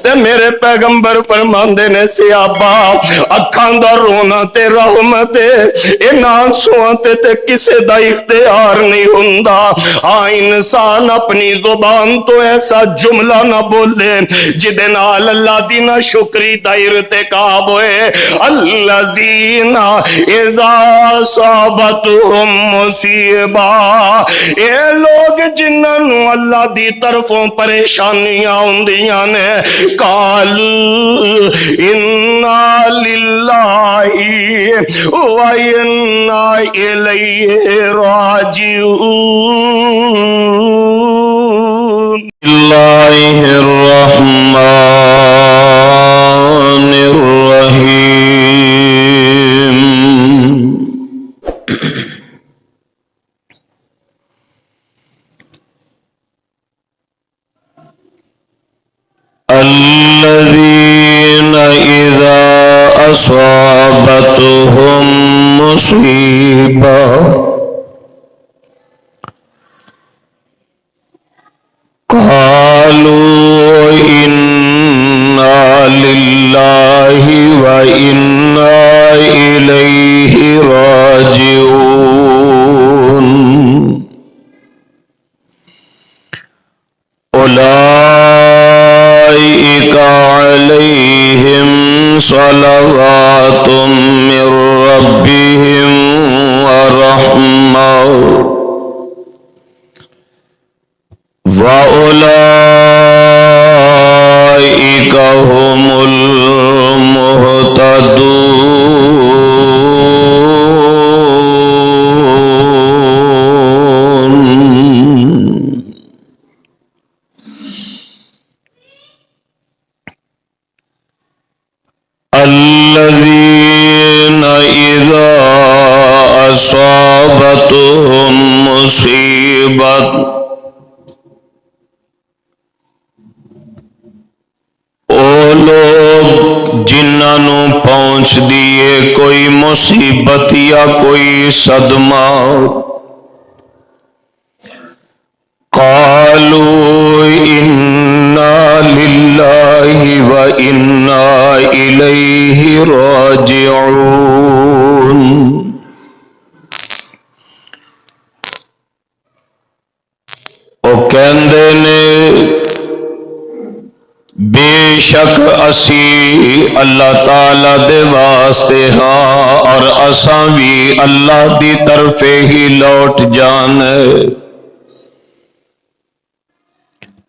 تے میرے پیغمبر فرماندے نے صحابہ اکھاں دا رونا تے رحمت انہاں آنسواں تے کسے دا اختیار نہیں ہوندا ہاں انسان اپنی زبان تو ایسا جملہ نہ بولے جدے نال اللہ دی نہ شکری دا ارتکاب ہوئے الذین اذا اصابتهم مصیبہ اے لوگ جنہاں نوں اللہ دی طرفوں پریشانیاں ہوندیاں نے قالوا انا للہ و انا الیہ راجعون اللہ الرحمن الرحیم الذین اذا اصابتهم مصیبہ قالوا انا للہ و انا الیہ راجعون اولئک علیہم صلوات من ربهم ورحمہ وَأُولَئِكَ هُمُ الْمُهْتَدُونَ الَّذِينَ إِذَا أَصَابَتْهُمْ مُصِيبَةٌ جنہاں نوں پہنچ دیے کوئی مصیبت یا کوئی صدمہ قالوا انا للہ و انا الیہ راجعون او کہندے نے بے شک اسی اللہ تعالی دے واسطے ہاں اور اساں بھی اللہ دی طرف ہی لوٹ جانے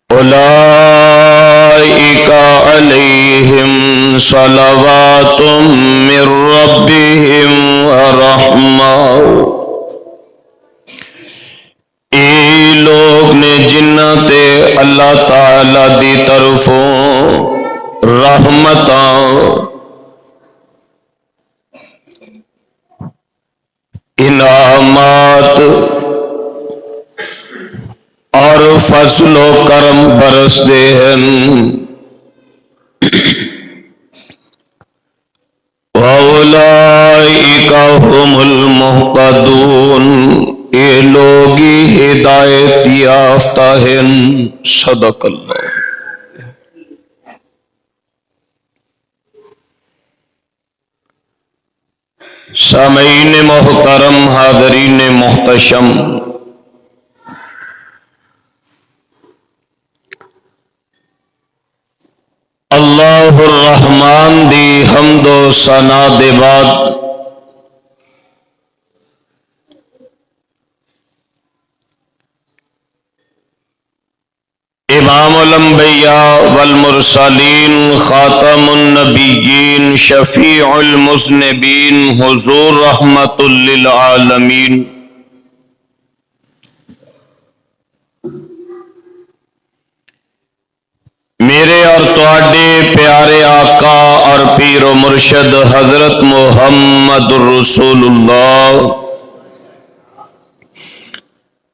اولئک علیہم صلوات من ربهم ورحمہ اے لوگ نے جنہاں تے اللہ تعالی دی طرفوں رحمتاں انعامات اور فضل و کرم برس دے ہیں وَأُولَئِكَ هُمُ الْمُهْتَدُونَ اے لوگی ہدایت یافتہ ہیں صدق اللہ سامعین محترم حاضرین محتشم اللہ الرحمن دی حمد و ثنا دے بعد امام الانبیاء والمرسلین خاتم النبیین شفیع المذنبین حضور رحمت للعالمین میرے اور تواڈے پیارے آقا اور پیر و مرشد حضرت محمد رسول اللہ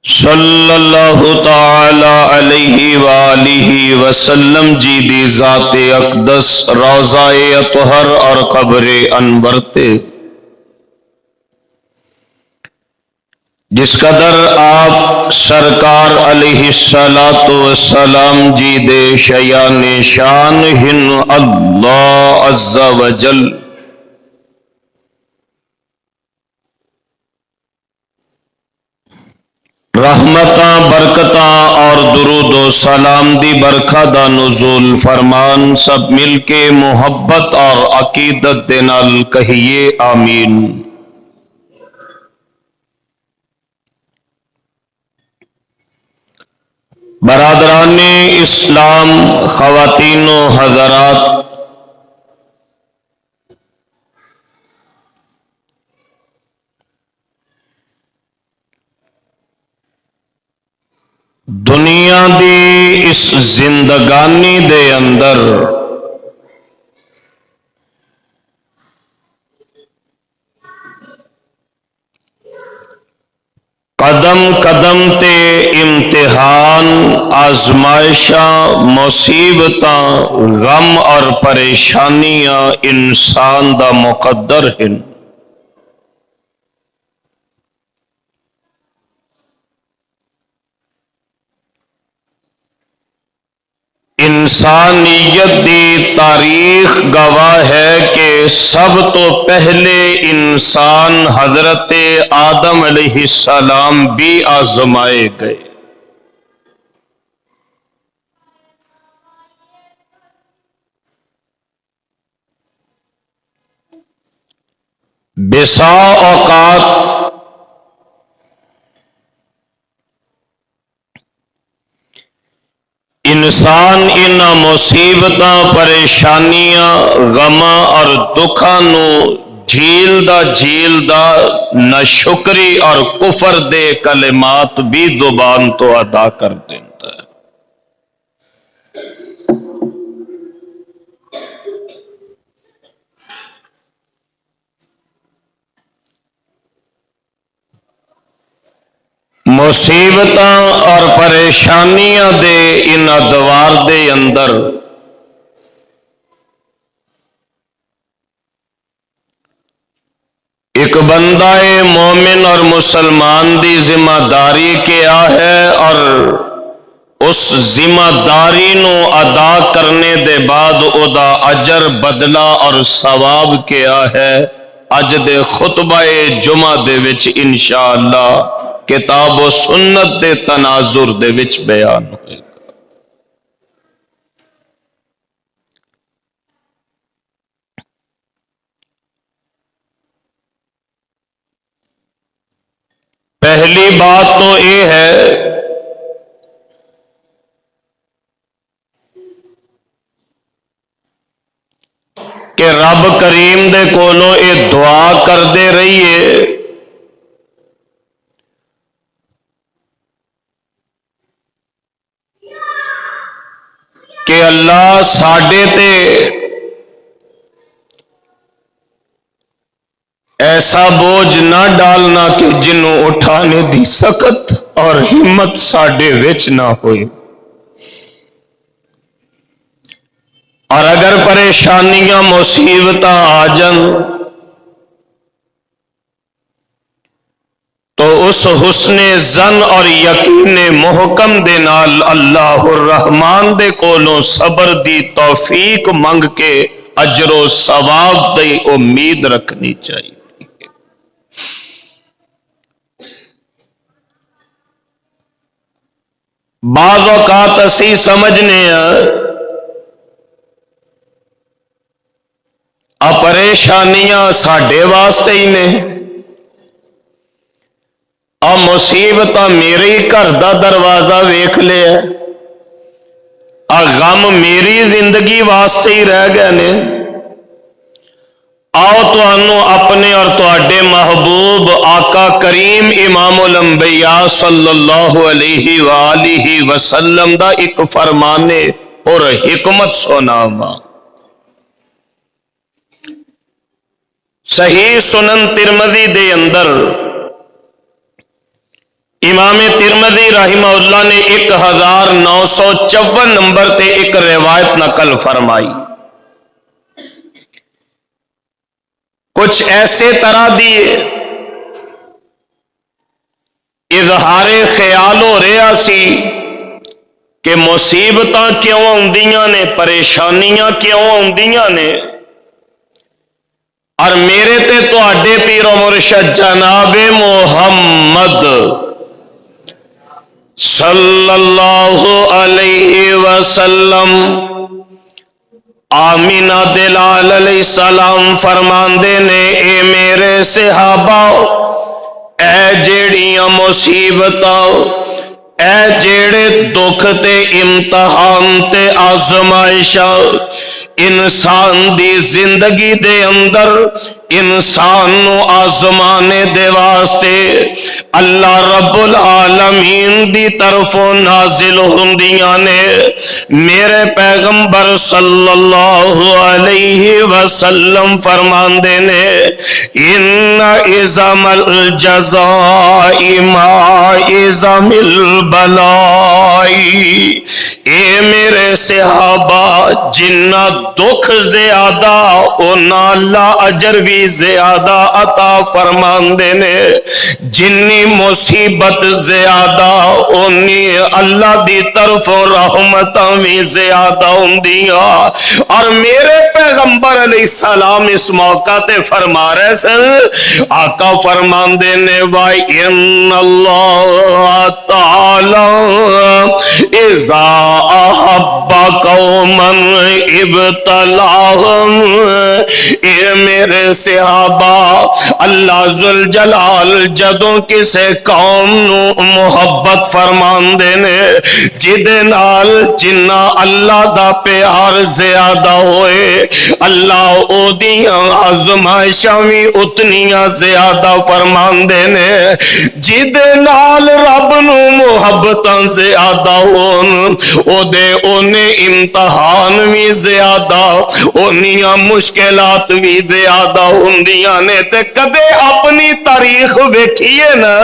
صلی اللہ تعالی علیہ وآلہ وسلم جی دی ذات اقدس روضہ اطہر اور قبر انور تے جس قدر آپ سرکار علیہ الصلوۃ والسلام جی دے شیان شان ہن اللہ عز و جل رحمتاں برکتاں اور درود و سلام دی برکھا دا نزول فرمان سب مل کے محبت اور عقیدت دے نال کہیے آمین۔ برادران اسلام، خواتین و حضرات، دنیا دی اس زندگانی دے اندر قدم قدم تے امتحان، آزمائشاں، مصیبتاں، غم اور پریشانیاں انسان دا مقدر ہیں۔ انسانیت دی تاریخ گواہ ہے کہ سب تو پہلے انسان حضرت آدم علیہ السلام بھی آزمائے گئے۔ بسا اوقات انسان ان مصیبتاں، پریشانیاں، غماں اور دکھاں نو جھیلدا ناشکری اور کفر دے کلمات بھی زبان تو ادا کر دیتا ہے۔ مصیبتاں اور پریشانیاں دے ان ادوار دے اندر ایک بندہ مومن اور مسلمان دی ذمہ داری کیا ہے، اور اس ذمہ داری نو ادا کرنے دے بعد او دا اجر، بدلہ اور ثواب کیا ہے، اج دے خطبہ جمعہ دے وچ انشاءاللہ کتاب و سنت دے تناظر دے وچ بیان ہوئے گا۔ پہلی بات تو یہ ہے کہ رب کریم دے کولوں یہ دعا کردے رہیے کہ اللہ ساڈے تے ایسا بوجھ نہ ڈالنا کہ جنوں اٹھانے دی سخت اور ہمت ساڈے وچ نہ ہوئے، اور اگر پریشانیاں، مصیبتاں آ جن تو اس حسن ظن اور یقین محکم دے نال اللہ الرحمن دے کولوں صبر دی توفیق منگ کے اجر و ثواب دی امید رکھنی چاہیے۔ بعض اوقات اسی سمجھنے پریشانیاں ساڈے واسطے ہی نے، مصیبتاں میرے گھر دا دروازہ ویکھ لیا، غم میری زندگی واسطے ہی رہ گئے نے۔ آؤ تانوں اپنے اور تواڈے محبوب آقا کریم امام الانبیاء صلی اللہ علیہ وآلہ وسلم دا ایک فرمانے اور حکمت سناواں۔ صحیح سنن ترمذی دے اندر امام ترمذی رحمہ اللہ نے 1954 نمبر تے ایک روایت نقل فرمائی، کچھ ایسے طرح دی اظہار خیال ہو رہا سی کہ مصیبتاں کیوں آندیاں نے، پریشانیاں کیوں آندیاں نے، اور میرے تے تواڈے پیر و مرشد جناب محمد صلی اللہ علیہ وسلم آمینہ دلال علیہ السلام فرماندے نے، اے میرے صحابہ، اے جیڑیاں مصیبتاں، اے جیڑے دکھ تے امتحان تے آزمائشاں انسان دی زندگی دے اندر انسان نو آزمانے دے واسطے اللہ رب العالمین دی طرفوں نازل ہوندیاں نے، میرے پیغمبر صلی اللہ علیہ وسلم فرماندے نے، ان عظم الجزاء ما عظم البلائی، اے میرے صحابہ جنہ دکھ زیادہ اونا اللہ اجر بھی زیادہ عطا فرماندے نے، جنی مصیبت زیادہ اونی اللہ دی طرف رحمتاں بھی زیادہ ہوندیاں۔ اور میرے پیغمبر علیہ السلام اس موقع تے فرما رہے سن، آقا فرماندے نے، وَإِنَّ اللَّهَ تَعَالَى اِذَا أَحَبَّ قَوْمًا ابْتَلَاهُمْ، اے میرے صحابہ، اللہ ذوالجلال جدوں کسے قوم نو محبت فرماندے نے، جدے نال جنہ اللہ دا پیار زیادہ ہوئے، اللہ او دیاں آزمائشاں بھی اتنیاں زیادہ فرماندے نے، جدے نال رب نو محبتاں زیادہ ہون، او دے اونے امتحان بھی زیادہ، اونیاں مشکلات بھی زیادہ ہوندیاں نے۔ تے کدے اپنی تاریخ ویکھیے نا،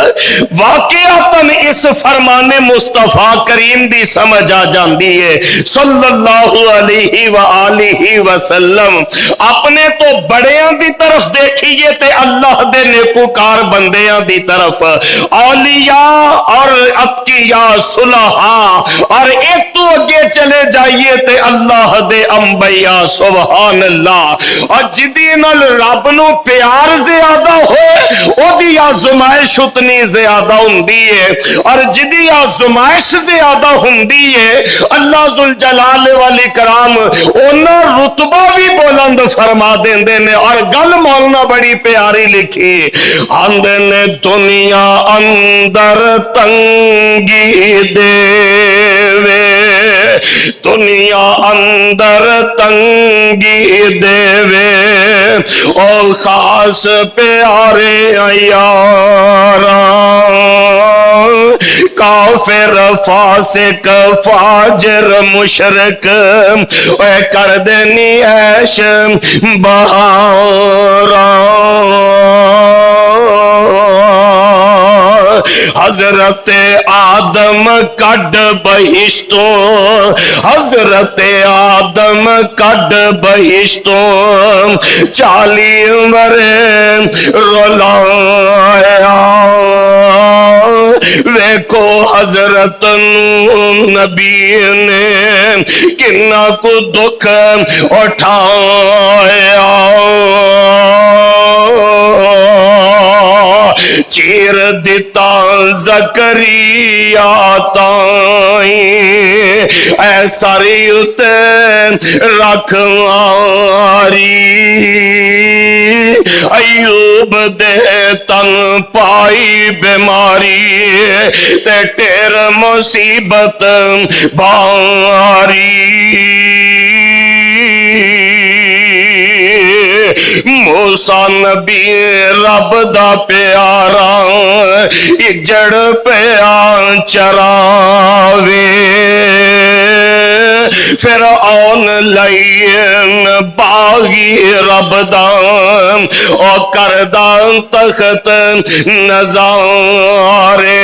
واقعاتاً اس فرمان مصطفیٰ کریم دی سمجھ آ جاندی ہے صلی اللہ علیہ وآلہ وسلم۔ اپنے تو بڑیاں دی طرف دیکھیے تے اللہ دے نیکوکار بندیاں دی طرف، اولیاء اور اتقیاء صلحاء، اور ایک تو اگے چلے جائیے تے اللہ دے انبیاء سبحان اللہ۔ اور جدی نال رب نو پیار زیادہ ہوئے او دی آزمائش اتنی زیادہ ہوندی ہے، اور جدی آزمائش زیادہ ہوندی ہے اللہ ذوالجلال والاکرام اونا رتبہ بھی بلند فرما دیندے نے۔ اور گل مولانا بڑی پیاری لکھی، آندے نے دنیا اندر تنگی دے وے، دنیا اندر تنگی دے وے، او خاص پیارے یاراں، کافر فاسق فاجر مشرک اے کر دینی عیش بہاراں۔ حضرت آدم کڈ بہشتوں، حضرت آدم کڈ بہشتوں، 40 ورے رولایا، ویکھو حضرت نبی نے کنا کو دکھ اٹھایا، چیر دیتا زکریا تائیں، اے ساری اتے رکھ آری، ایوب دے تن پائی بیماری، تے ٹیر مصیبت باری، موسیٰ نبی رب دا پیارا اجڑ پیا چراوے، فرعون لین باغی رب دا او کردان تخت نظارے،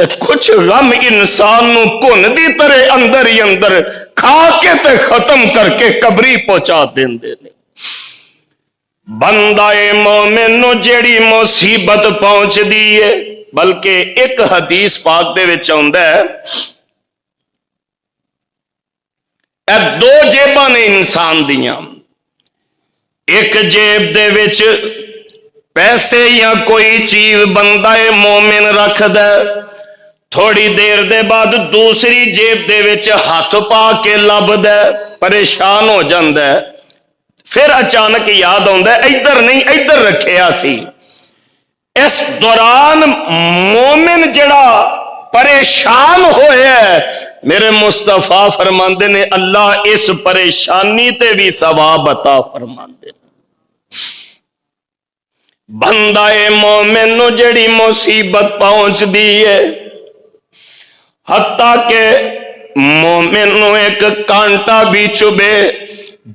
تے کچھ غم انسان نو کن دی طرح اندر ہی اندر کھا کے تے ختم کر کے قبری پہنچا دیندے نے۔ بندہ مومن نو جیڑی مصیبت پہنچ دی ہے، بلکہ ایک حدیث پاک دے وچ آندا ہے اے دو جیباں نے انسان دیاں، ایک جیب دے وچ پیسے یا کوئی چیز بندہ مومن رکھ دے، تھوڑی دیر دے بعد دوسری جیب دے وچ ہاتھ پا کے لب دے، پریشان ہو جاندا ہے، پھر اچانک یاد آندا ہے ادھر نہیں ادھر رکھیا سی۔ اس دوران مومن جڑا پریشان ہویا ہے، میرے مصطفیٰ فرماندے نے اللہ اس پریشانی تے بھی ثواب عطا فرماندے۔ بندہ مومن نو جڑی مصیبت پہنچ دی ہے، حتیٰ کہ مومن نو ایک کانٹا بھی چبے،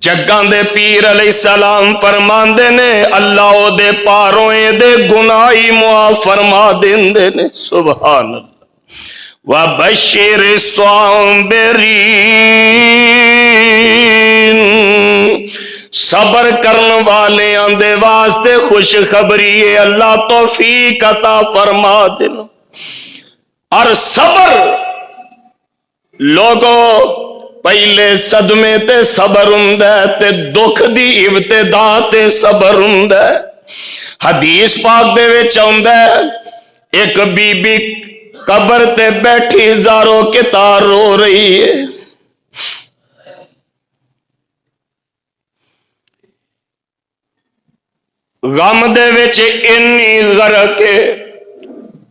جگاں دے پیر علیہ السلام فرماندے نے اللہ او دے پاروں دے گناہی معاف فرما دیندے نے۔ سبحان اللہ۔ وَبَشِّرِ الصَّابِرِينَ، صبر کرن والیاں دے واسطے خوشخبری ہے، اللہ توفیق عطا فرما دینا۔ اور صبر لوگو پہلے صدمے تے صبر ہوندا ہے تے دکھ دی ابتدا تے صبر ہوندا ہے۔ حدیث پاک دے وچ آندا ہے ایک بی بی قبر تے بیٹھی زارو کتار رو رہی ہے، غم دے وچ انی غرق ہے،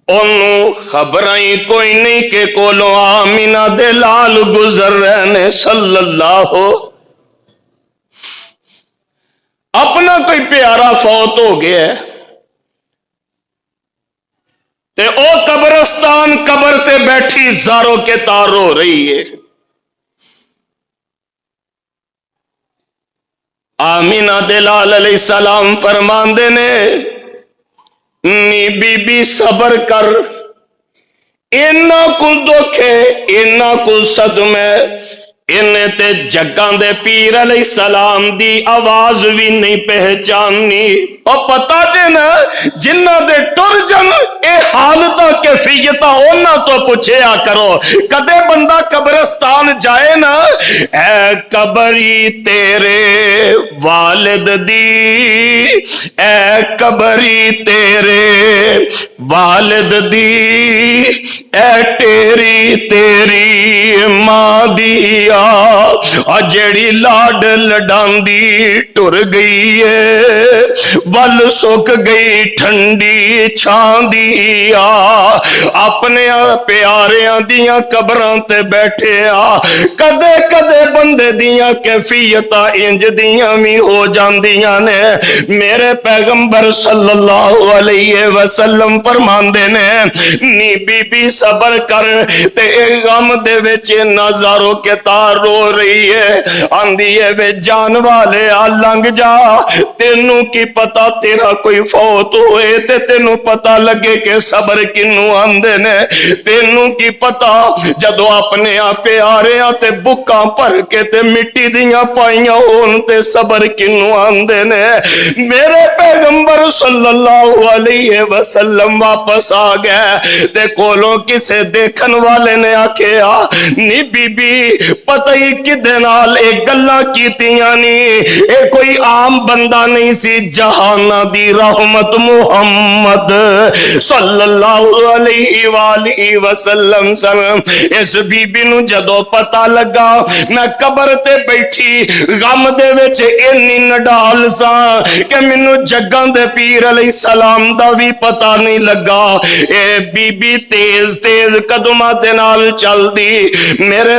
انہوں خبریں کوئی نہیں کہ کولو آمینہ دے لال گزر رہنے صلی اللہ، اپنا کوئی پیارا فوت ہو گیا ہے تے او قبرستان قبر تے بیٹھی زارو کے تار رو رہی ہے۔ آمینہ دے لال علیہ السلام فرماندے نے نی بی بی صبر کر، اینا کو دکھے اینا کو صدمے، انہیں تے جگاں دے پیر علیہ السلام دی آواز بھی نہیں پہچاننی، اور پتا جے نا جنہ دے ٹر جن اے حالتا کیفیتا ہونا تو پوچھیا کرو۔ کدے بندہ قبرستان جائے نا، اے قبری تیرے والد دی، اے قبری تیرے والد دی، اے تیری تیری ماں دی جیڑی لاڈ لڈاندی ٹر گئی ہے، ول سک گئی ٹھنڈی چھاندی اپنے پیاریاں دیاں قبراں تے بیٹھے کدے کدے بندے دیاں کیفیتاں انج دیاں بھی ہو جاندیاں نے۔ میرے پیغمبر صلی اللہ علیہ وسلم فرماندے نے نی بی بی صبر کر تے غم دے وچ نظارو کے تار رو رہی ہے، آندھی ہے وے جان والے لنگ جا، تینوں کی پتا تیرا کوئی فوت ہوئے تے تینوں پتا لگے کہ صبر کنوں آندے نے، تینوں کی پتا جدو اپنے پیارے تے بکاں پر کے تے مٹی دیاں پائیاں ہون تے صبر کنوں آندے نے۔ میرے پیغمبر صلی اللہ علیہ وسلم واپس آ گئے تے کولوں کسے دیکھن والے نے آکھیا نی بی بی پتہ ہی کدے نال ایک گلاں کیتیاں نہیں، اے کوئی عام بندہ نہیں سی، جہانہ دی رحمت محمد صلی اللہ علیہ وآلہ وسلم اس بی بی نو جدو پتہ لگا میں قبر تے بیٹھی غم دے وچ اینی نڈال سا کہ مینوں جگاں دے پیر علیہ السلام دا بھی پتہ نہیں لگا، اے بی بی تیز تیز قدماں دے نال چل دی، میرے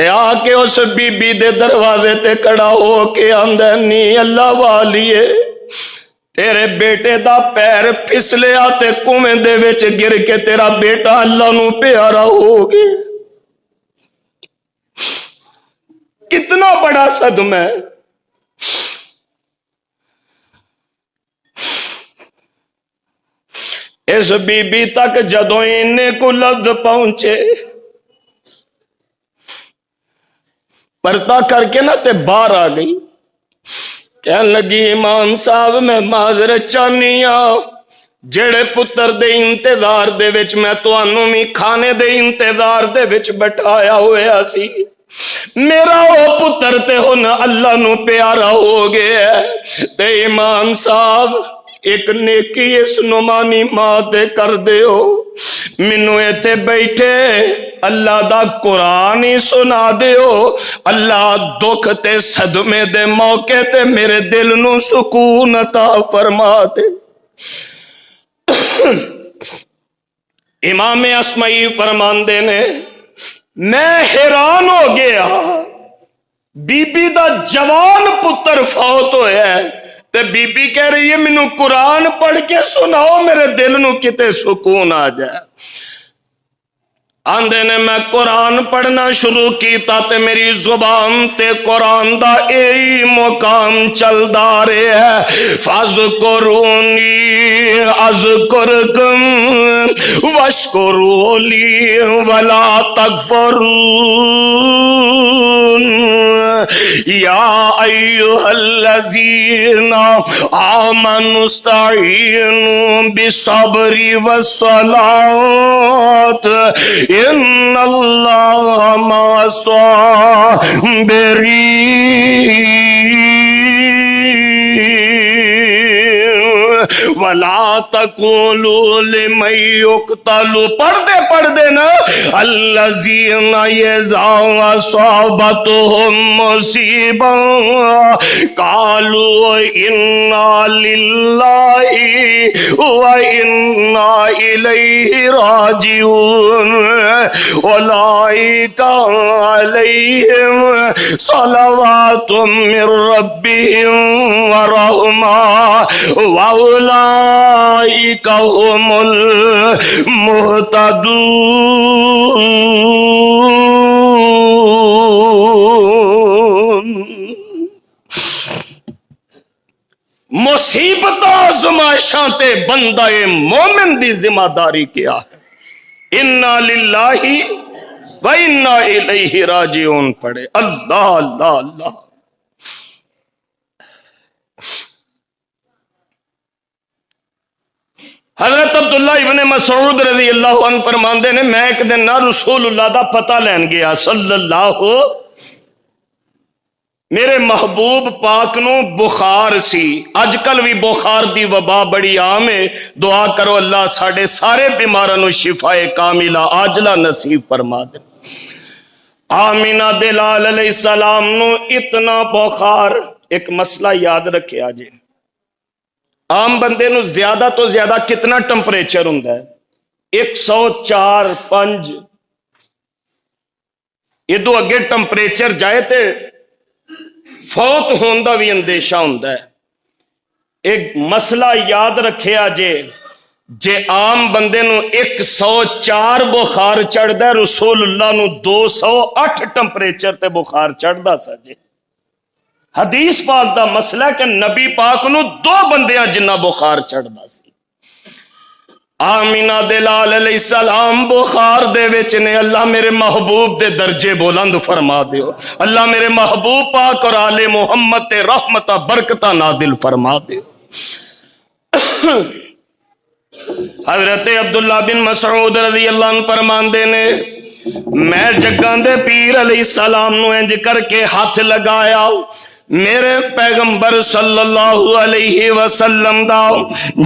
تے آ کے اس بی بی دے دروازے تے کڑا ہو کے آندا نی اللہ والیے تیرے بیٹے دا پیر پھسلیا تے کنویں دے وچ گر کے تیرا بیٹا اللہ نو پیارا ہو گیا۔ کتنا بڑا صدمہ ہے۔ اس بی بی تک جدوں انہیں کو لفظ پہنچے پردہ کر کے نہ تے باہر آ گئی، کہنے لگی امام صاحب میں معذرت چاہنی ہاں، جڑے پتر دے انتظار دے وچ میں تانوں بھی کھانے دے انتظار دے وچ بٹھایا ہوا سی، میرا وہ پتر تے ہن اللہ نو پیارا ہو گیا ہے، تے امام صاحب ایک نیکی اس نمانی ماں تے کر دیو، مینوں ایتھے بیٹھے اللہ دا قرآن ہی سنا دیو، اللہ دکھ تے صدمے دے موقع تے میرے دل نو سکون عطا فرما دے۔ امام اسمعی فرماندے نے میں حیران ہو گیا، بی بی دا جوان پتر فوت ہویا ہے تے بی بی کہہ رہی ہے مینوں قرآن پڑھ کے سناؤ میرے دل نو کتے سکون آ جائے۔ آندے نے میں قرآن پڑھنا شروع کیتا تے میری زبان تے قرآن دا اے مقام چلدا رہے ہے، فَاذْكُرُونِي أَذْكُرْكُمْ وَاشْكُرُوا لِي وَلَا تَكْفُرُونَ یا ایھا الذین آمنوا استعینوا بالصبر والصلاۃ ان اللہ مع الصابرین ولا تقولوا لمن يقتل پڑھ دے نا الذین اذا اصابتهم مصیبہ قالوا انا للہ وانا الیہ راجعون اولئک علیہم صلوات من ربهم ورحمہ وَأُولَئِكَ هُمُ الْمُهْتَدُونَ۔ مصیبت آزمائشاں تے بندہ مومن دی ذمہ داری کیا ہے؟ اِنَّا لِلَّهِ وَإِنَّا إِلَيْهِ راجعون پڑھے۔ اللہ اللہ اللہ۔ حضرت عبداللہ ابن مسعود رضی اللہ عنہ فرماندے نے میں ایک دن نہ رسول اللہ دا پتہ لین گیا صلی اللہ، میرے محبوب پاک نو بخار سی، اج کل بھی بخار دی وبا بڑی عام ہے، دعا کرو اللہ ساڑے سارے بیماراں نو شفا کاملہ عاجلہ نصیب فرما دے۔ آمینہ دلال علیہ السلام نو اتنا بخار، ایک مسئلہ یاد رکھے آجے، عام بندے نو زیادہ تو زیادہ کتنا ٹمپریچر ہوندا ہے؟ 104.5 ادو اگے ٹمپریچر جائے تے فوت ہوندا بھی اندیشہ ہوندا ہے۔ ایک مسئلہ یاد رکھے آجے، جے عام بندے نو 104 بخار چڑھ دا ہے، رسول اللہ نو 208 ٹمپریچر تے بخار چڑھ دا سجے۔ حدیث پاک دا مسئلہ ہے کہ نبی پاک نو 2 بندیاں جنہ بخار چڑھ دا سی۔ آمینہ دلال علیہ السلام بخار دے وچ نے، اللہ میرے محبوب دے درجے بلند فرما دیو، اللہ میرے محبوب پاک اور آل محمد تے رحمتہ برکتہ نادل فرما دیو۔ حضرت عبداللہ بن مسعود رضی اللہ عنہ فرماندے نے میں جگاں دے پیر علیہ السلام نو انج کر کے ہاتھ لگایا، میرے پیغمبر صلی اللہ علیہ وسلم دا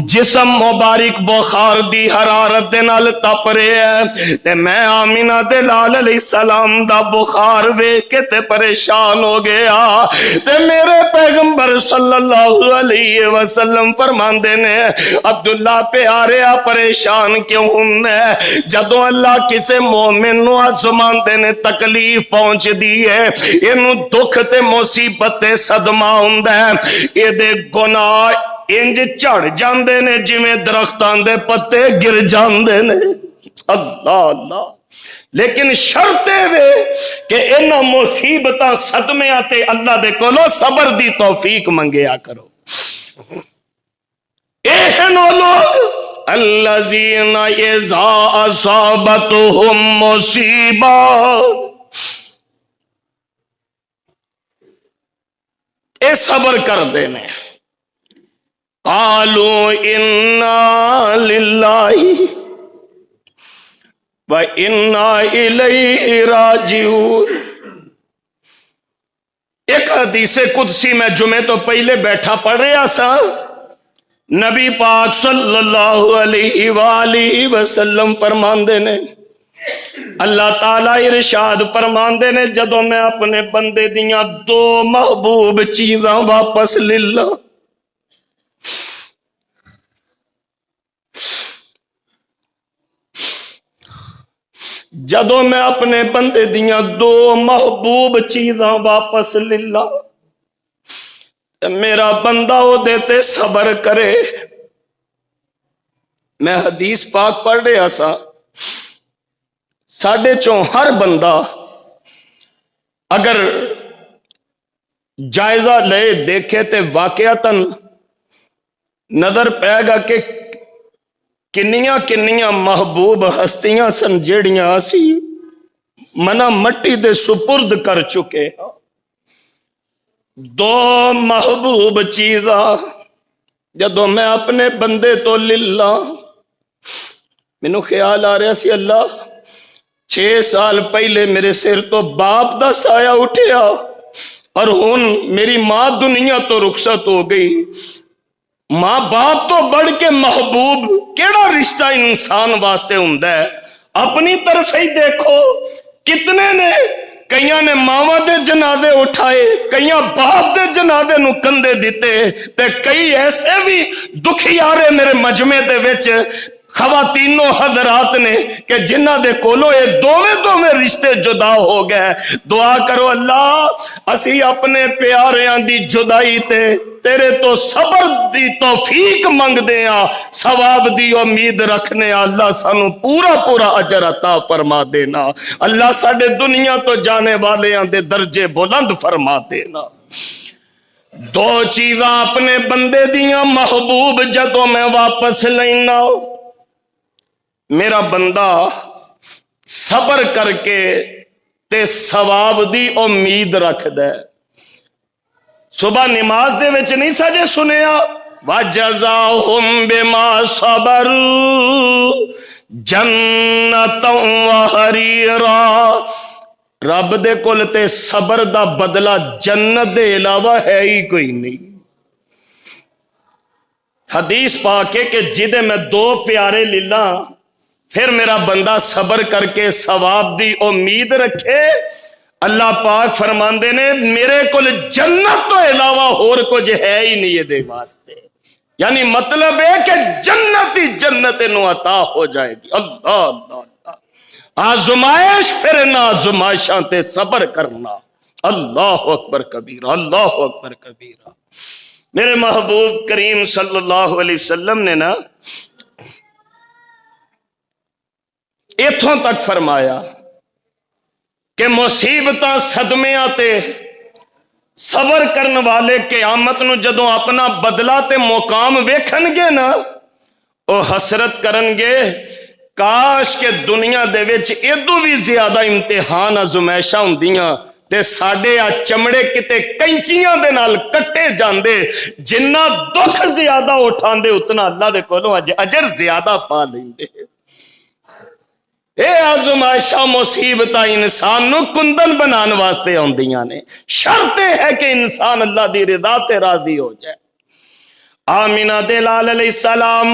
جسم مبارک بخار دی حرارت دے نال تپ رہے ہے تے میں آمینہ دے لال علیہ السلام دا بخار ویکھ کے تے پریشان ہو گیا تے میرے پیغمبر صلی اللہ علیہ وسلم فرماندے نے عبداللہ پیاریا پریشان کیوں ہونے جدوں اللہ کسے مومن نو آزماندے نے تکلیف پہنچ دی ہے اینو دکھ تے مصیبت صدمہ ہوندا ہے اے دے گناہ انج چڑھ جاندے نے جویں درختاں دے پتے گر جاندے نے اللہ اللہ لیکن شرط وے کہ انہاں مصیبتاں صدمیاں تے اللہ دے کولوں صبر دی توفیق منگیا کرو ایہنو لوگ الذین اذا اصابتهم مصیبات اے صبر کر دینے قالوا انا للہ و انا الیہ راجعون ایک حدیث قدسی میں جمعے تو پہلے بیٹھا پڑھ رہا سا نبی پاک صلی اللہ علیہ وآلہ وسلم فرماندے نے اللہ تعالی ارشاد فرماندے نے جدوں میں اپنے بندے دیاں دو محبوب چیزاں واپس للا جدوں میں اپنے بندے دیاں دو محبوب چیزاں واپس للا میرا بندہ او دیتے صبر کرے میں حدیث پاک پڑھ رہا سا ساڑھے چوں ہر بندہ اگر جائزہ لے دیکھے تے واقعتاً نظر پائے گا کہ کنیاں کنیاں محبوب ہستیاں سن جیڑیاں اسی منا مٹی دے سپرد کر چکے دو محبوب چیزاں جدوں میں اپنے بندے تو للہ مینوں خیال آ رہا سی اللہ 6 سال پہلے میرے سر تو باپ دا سایہ اٹھیا اور ہن میری ماں دنیا تو رخصت ہو گئی ماں باپ تو بڑھ کے محبوب کیڑا رشتہ انسان واسطے ہوندا ہے اپنی طرف ہی دیکھو کتنے نے کئیاں نے ماواں دے جنازے اٹھائے کئیاں باپ دے جنازے نو کندھے دیتے تے کئی ایسے بھی دکھیارے میرے مجمع دے وچ خواتینوں حضرات نے کہ جنہ دے کولو یہ دوویں رشتے جدا ہو گئے دعا کرو اللہ اسی اپنے پیاریاں دی جدائی تے تیرے تو صبر دی توفیق منگ دیاں ثواب دی امید رکھنے اللہ سانو پورا پورا اجر عطا فرما دینا اللہ ساڈے دنیا تو جانے والیاں دے درجے بلند فرما دینا دو چیزاں اپنے بندے دیاں محبوب جدوں میں واپس لینا میرا بندہ صبر کر کے تے ثواب دی امید رکھ دے صبح نماز دے وچ نہیں سجے سنیا وَجَزَاهُمْ بِمَا صَبَرُوا جَنَّةً وَحَرِيرًا رب دے کول تے صبر دا بدلہ جنت دے علاوہ ہے ہی کوئی نہیں حدیث پاک ہے کہ جدے میں دو پیارے للا پھر میرا بندہ صبر کر کے ثواب دی امید رکھے اللہ پاک فرماندے نے میرے کول جنت تو علاوہ اور کچھ ہے ہی نہیں دے واسطے یعنی مطلب ہے کہ جنت ہی جنت نو عطا ہو جائے گی اللہ اللہ اللہ آزمائش پھر ان آزمائشاں تے صبر کرنا اللہ اکبر کبیرہ اللہ اکبر کبیرہ میرے محبوب کریم صلی اللہ علیہ وسلم نے نا ایتھوں تک فرمایا کہ مصیبتاں صدمیاں تے صبر کرن والے قیامت نو جدوں اپنا بدلہ تے مقام ویکھن گے نا او حسرت کرن گے کاش کہ دنیا دے وچ ادو بھی زیادہ امتحان آزمائشاں ہوندیاں تے ساڈے آ چمڑے کتے کینچیاں دے نال کٹے جاندے جنہ دکھ زیادہ اٹھاندے اتنا اللہ دے کولوں اجر زیادہ پا لیندے اے آزمائشاں مصیبتاں انسان نو کندن بنان واسطے آندیاں نے، شرط ہے کہ انسان اللہ دی رضا تے راضی ہو جائے۔ آمینہ دے لال علیہ السلام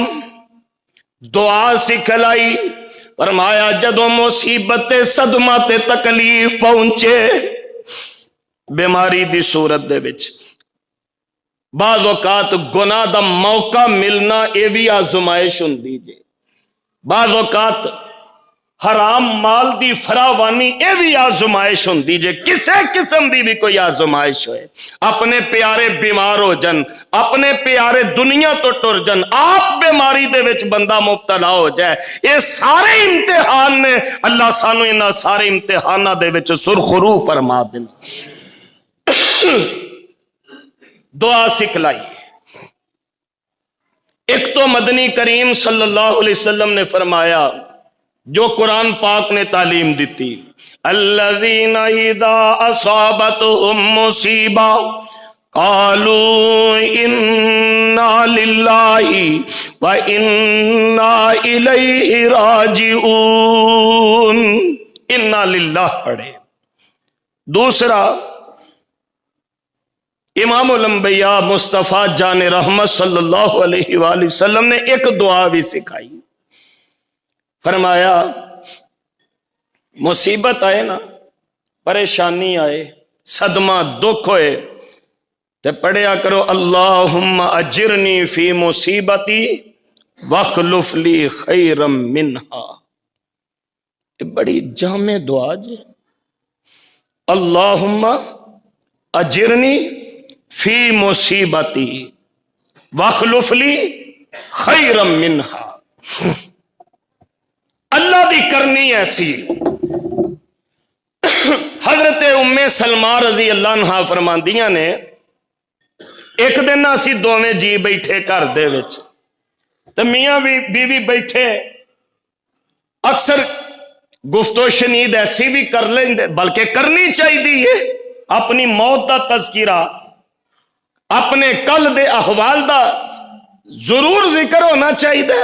دعا سکھلائی، فرمایا جدوں مصیبت تے صدمہ تے تکلیف پہنچے بیماری دی صورت دے وچ، بعض اوقات گناہ دا موقع ملنا اے بھی آزمائش ہوندی جے، بعض اوقات حرام مال دی فراوانی اے بھی آزمائش ہوندی جے، کسے قسم دی بھی کوئی آزمائش ہوئے، اپنے پیارے بیمار ہو جن، اپنے پیارے دنیا تو ٹر جن، آپ بیماری دے وچ بندہ مبتلا ہو جائے، یہ سارے امتحان نے، اللہ سانو انہاں سارے امتحانہ دے وچ سرخرو فرما دن۔ دعا سکھلائی، ایک تو مدنی کریم صلی اللہ علیہ وسلم نے فرمایا جو قرآن پاک نے تعلیم دیتی، الذین اذا اصابتهم مصیبہ قالوا انا للہ وانا الیہ راجعون، انا للہ پڑھے۔ دوسرا امام الانبیاء مصطفیٰ جان رحمت صلی اللہ علیہ وآلہ وسلم نے ایک دعا بھی سکھائی، فرمایا مصیبت آئے نا، پریشانی آئے، صدمہ دکھ ہوئے تے پڑھیا کرو اللہم اجرنی فی مصیبتی واخلف لی خیرا منہا۔ یہ بڑی جامع دعا جی، اللہم اجرنی فی مصیبتی واخلف لی خیرا منہا۔ اللہ دی کرنی ایسی، حضرت ام سلمہ رضی اللہ عنہ فرماندیاں نے ایک دن اسی دوویں جی بیٹھے گھر دے وچ تے میاں بیوی بیٹھے، اکثر گفتو شنید ایسی بھی کر لیں، بلکہ کرنی چاہیے، اپنی موت دا تذکرہ، اپنے کل دے احوال دا ضرور ذکر ہونا چاہیے۔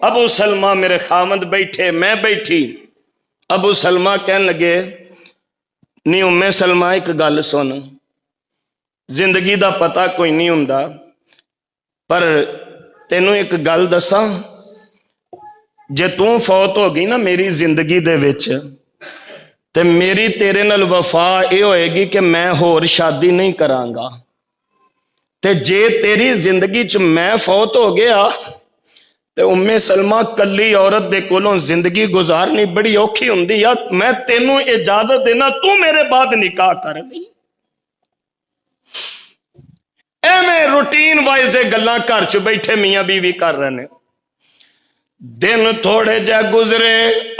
ابو سلمہ میرے خامد بیٹھے، میں بیٹھی، ابو سلمہ کہن لگے نہیں ام سلمہ ایک گل سن، زندگی دا پتہ کوئی نہیں ہوندا، پر تینوں ایک گل دساں، جے تو فوت ہو گئی نا میری زندگی دے وچ تے میری تیرے نال وفا اے ہوئے گی کہ میں ہور شادی نہیں کرانگا، تے جے تیری زندگی چ میں فوت ہو گیا تے ام سلمہ کلی عورت دے کولوں زندگی گزارنی بڑی اوکھی ہوندی ہے، میں تینوں اجازت دینا تو میرے بعد نکاح کرنی۔ ایویں روٹین وائز گلاں گھر چ بیٹھے میاں بیوی کر رہے ہیں۔ دن تھوڑے جے گزرے،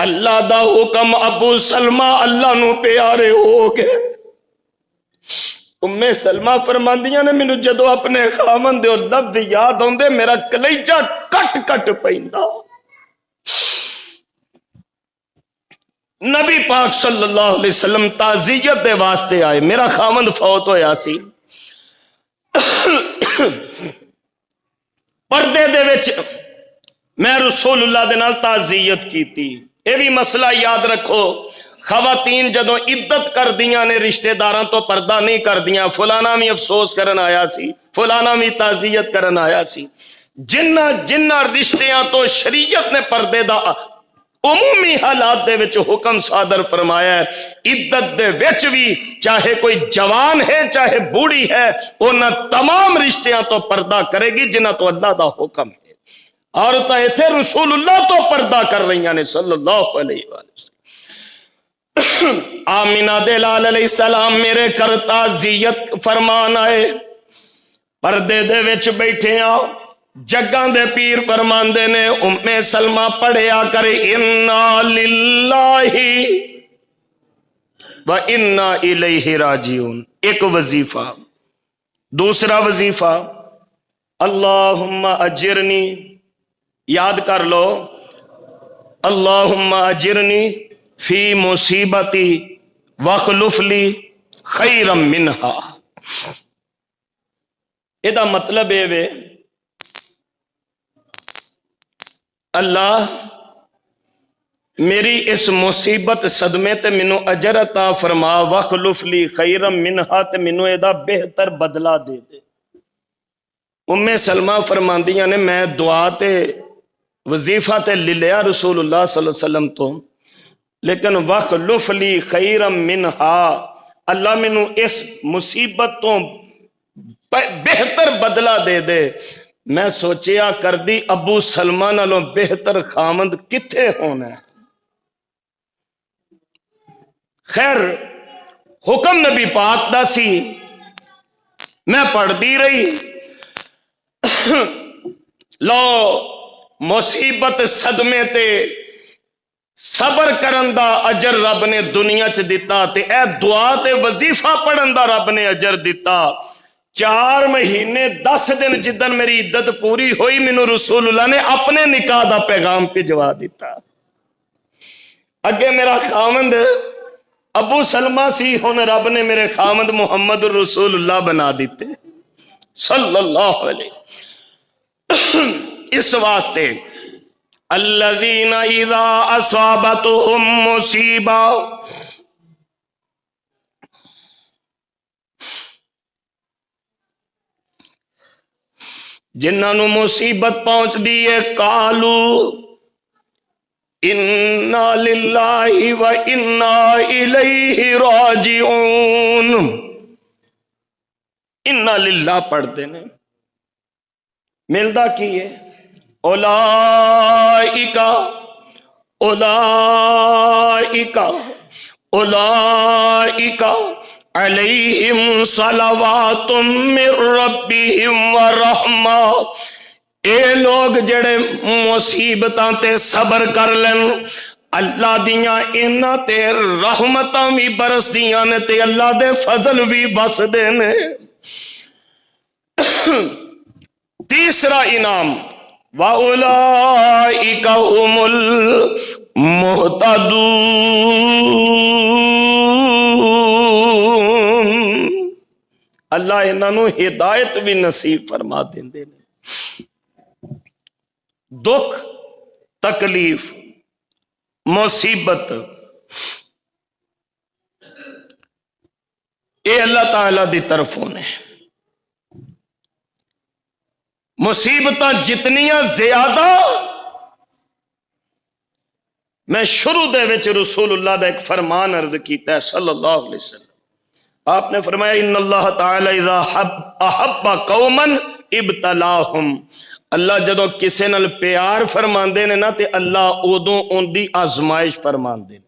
اللہ دا حکم، ابو سلمہ اللہ نو پیارے ہو گئے۔ ام سلمہ فرماندیاں نے مینوں جدو اپنے خامن دے لفظ یاد ہوندے میرا کلیجہ کٹ کٹ پیندا۔ نبی پاک صلی اللہ علیہ وسلم تعزیت دے واسطے آئے، میرا خامن فوت ہویا سی، پردے دے وچ میں رسول اللہ دے نال تعزیت کیتی۔ اے بھی مسئلہ یاد رکھو، خواتین جدو عدت کر دیاں نے رشتہ داراں تو پردہ نہیں کر دیاں، فلانا بھی افسوس کرن آیا سی، فلانا بھی تعزیت کرن آیا سی، جنہ رشتیاں تو شریعت نے پردے دا عمومی حالات دے وچ حکم صادر فرمایا ہے، عدت دے وچ بھی چاہے کوئی جوان ہے چاہے بوڑھی ہے، انہاں تمام رشتیاں تو پردہ کرے گی جنہ تو اللہ دا حکم ہے۔ عورتاں ایتھے رسول اللہ تو پردہ کر رہی ہیں صلی اللہ علیہ وآلہ وسلم۔ آمینہ دے لال علیہ السلام میرے کر تعزیت فرمان آئے، پردے دے وچ بیٹھے آؤ، جگاں دے پیر فرماندے نے ام سلمہ پڑھیا کرے انا للہ و انا الیہ راجعون، ایک وظیفہ۔ دوسرا وظیفہ اللہم اجرنی، یاد کر لو، اللہم اجرنی فی مصیبتی واخلف لی خیرا منہا۔ یہ مطلب ہے وے اللہ میری اس مصیبت صدمے تے مینوں اجر عطا فرما، وخلف لی خیرم منہا تے مینوں ادا بہتر بدلہ دے دے۔ ام سلمہ فرماندیاں نے میں دعا تے وظیفہ تے لیا رسول اللہ صلی اللہ علیہ وسلم تو، لیکن وخلف لی خیرم منہا، اللہ مینوں اس مصیبت تو بہتر بدلہ دے دے۔ میں سوچیا کر دی ابو سلمہ نالوں بہتر خامند کتھے ہونا ہے۔ خیر حکم نبی پاک دا سی، میں پڑھ دی رہی، لو مصیبت صدمے تے صبر کرن دا اجر رب نے دنیا چ دیتا، تے اے دعا تے وظیفہ پڑھن دا رب نے اجر دیتا۔ 4 مہینے 10 دن جدن میری عدت پوری ہوئی، مینوں رسول اللہ نے اپنے نکاح دا پیغام بھجوا دیتا۔ اگے میرا خامند ابو سلمہ سی، ہن رب نے میرے خامند محمد رسول اللہ بنا دیتے صلی اللہ علیہ۔ اس واسطے الذین اذا اصابتهم مصیبہ، جنہاں نو مصیبت پہنچ دیئے، قالو انا للہ و انا الیہ راجعون، انا للہ پڑھتے نے، ملدا کی ہے اولائکا اولائکا اولائکا علیہم صلوات من ربہم ورحمہ، اے لوگ جڑے مصیبتاں تے صبر کر لین، اللہ دیاں انہاں تے رحمتاں بھی برس دیاں نے تے اللہ دے فضل بھی بس دے نے۔ تیسرا انعام وَأُولَئِكَ هُمُ الْمُهْتَدُونَ، اللہ انہاں نو ہدایت بھی نصیب فرما دیندے نے۔ دکھ تکلیف مصیبت اے اللہ تعالی دی طرفوں نے۔ مصیبتاں جتنیاں زیادہ، میں شروع دے وچ رسول اللہ دا ایک فرمان عرض کیتا ہے صلی اللہ علیہ وسلم، آپ نے فرمایا ان اللہ تعالی اذا احب قوما ابتلاہم، اللہ جدوں کسے نال پیار فرماندے نے نا تے اللہ ادوں ان دی آزمائش فرماندے نے۔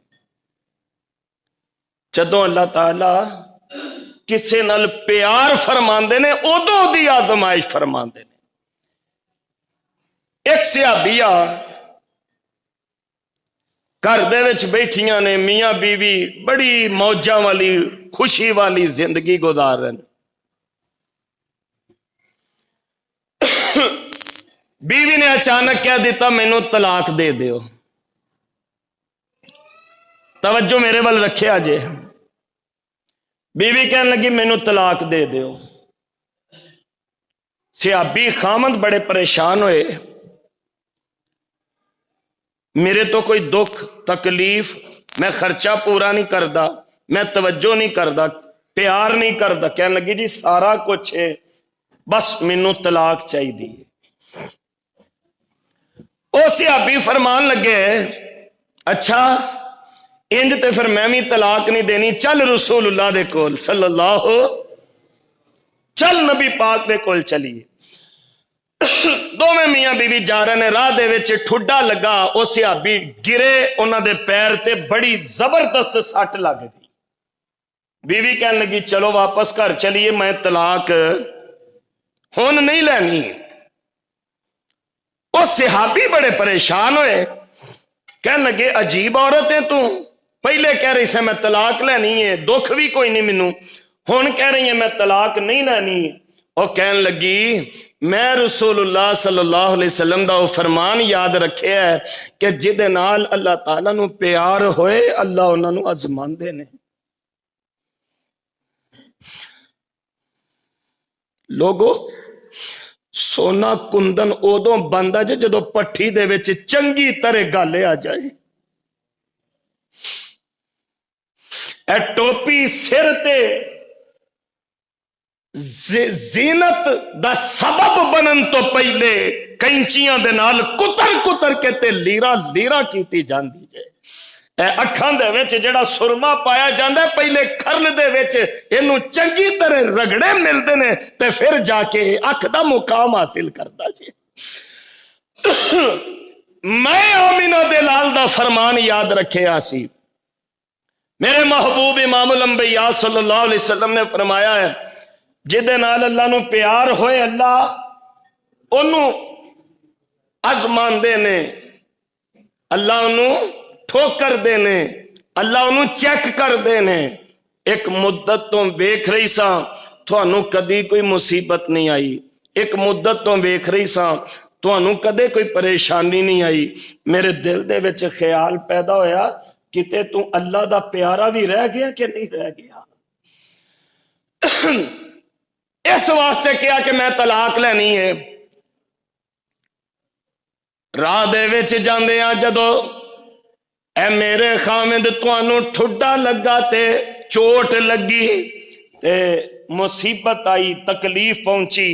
جدوں اللہ تعالی کسے نال پیار فرماندے نے ادوں دی آزمائش فرماندے نے۔ ایک صحابیہ گھر دے وچ بیٹھیاں نے، میاں بیوی بڑی موجاں والی خوشی والی زندگی گزار رہے ہیں۔ بیوی نے اچانک کہہ دیتا مینوں طلاق دے دیو، توجہ میرے ول رکھے آجے، بیوی کہنے لگی مینوں طلاق دے دیو۔ صحابی خامند بڑے پریشان ہوئے، میرے تو کوئی دکھ تکلیف، میں خرچہ پورا نہیں کردا، میں توجہ نہیں کردا، پیار نہیں کردا، کہنے لگی جی سارا کچھ ہے بس مینوں طلاق چاہیے دی۔ او صحابی فرمان لگے اچھا انج تے پھر میں بھی طلاق نہیں دینی، چل رسول اللہ دے کول صلی اللہ، چل نبی پاک دے کول چلیے۔ دوویں میاں بیوی جا رہے نے، راہ دے وچ ٹھڈا لگا، او صحابی گرے، انہاں دے پیر تے بڑی زبردست سٹ لگ گئی۔ بیوی کہنے لگی چلو واپس گھر چلیے، میں طلاق ہن نہیں لینی۔ او صحابی بڑے پریشان ہوئے، کہنے لگے عجیب عورت ہے تو، پہلے کہہ رہی سے میں طلاق لینی ہے، دکھ بھی کوئی نہیں مینوں، ہن کہہ رہی ہے میں طلاق نہیں لینی۔ اور کہنے لگی میں رسول اللہ صلی اللہ علیہ وسلم دا وہ فرمان یاد رکھے ہے کہ جدے نال اللہ تعالیٰ نو پیار ہوئے اللہ انہاں نو آزماندے نے۔ لوگو سونا کندن ادوں بندا جے جدوں پٹھی دے وچ چنگی طرح گل آ جائے۔ اے ٹوپی سر تے زینت دا سبب بنن تو پہلے کینچیاں دے نال کتر کتر کے تے لیرا لیرا کیتی جاندی جے اے اکھاں دے وچ جڑا سرما پایا جاندا ہے پہلے کھرل دے وچ اینو چنگی طرح رگڑے ملدے نے تے پھر جا کے اکھ دا مقام حاصل کردا جے میں آمینہ دے لال دا فرمان یاد رکھے آسی میرے محبوب امام الانبیاء صلی اللہ علیہ وسلم نے فرمایا ہے جدے نال اللہ نو پیار ہوئے اللہ انہوں ازمان دینے اللہ انہوں ٹھوکر دینے اللہ انہوں چیک کر دینے ایک مدت تو ویکھ رہی سا تھانوں کدی کوئی مصیبت نہیں آئی ایک مدت تو ویکھ رہی سا تھانوں کدے کوئی پریشانی نہیں آئی میرے دل دے وچ خیال پیدا ہویا کتے تو اللہ دا پیارا بھی رہ گیا کہ نہیں رہ گیا اس واسطے کیا کہ میں طلاق لینی ہے راہ دے وچ جاندے ہاں جدو اے میرے خامد تانوں ٹھڈا لگا تے چوٹ لگی تے مصیبت آئی تکلیف پہنچی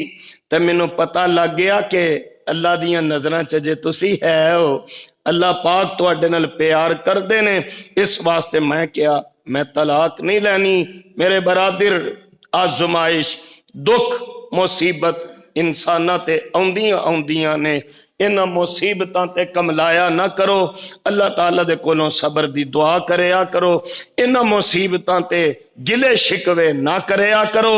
تے مینوں پتہ لگ گیا کہ اللہ دیاں نظراں چ جے تسی ہے ہو اللہ پاک تواڈے نال پیار کردے نے اس واسطے میں کیا میں طلاق نہیں لینی میرے برادر آزمائش دکھ مصیبت انساناں تے اوندیاں نے انہاں مصیبتاں تے کملایا نہ کرو اللہ تعالیٰ دے کولوں صبر دی دعا کریا کرو انہاں مصیبتاں تے گلے شکوے نہ کریا کرو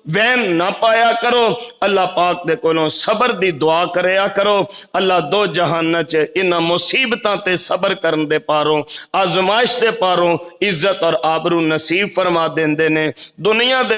وین نہ پایا کرو اللہ پاک دے کولوں صبر دی دعا کریا کرو اللہ دو جہان چ انہاں مصیبتاں تے صبر کرن دے پاروں آزمائش دے پاروں عزت اور آبرو نصیب فرما دیندے نے دنیا دے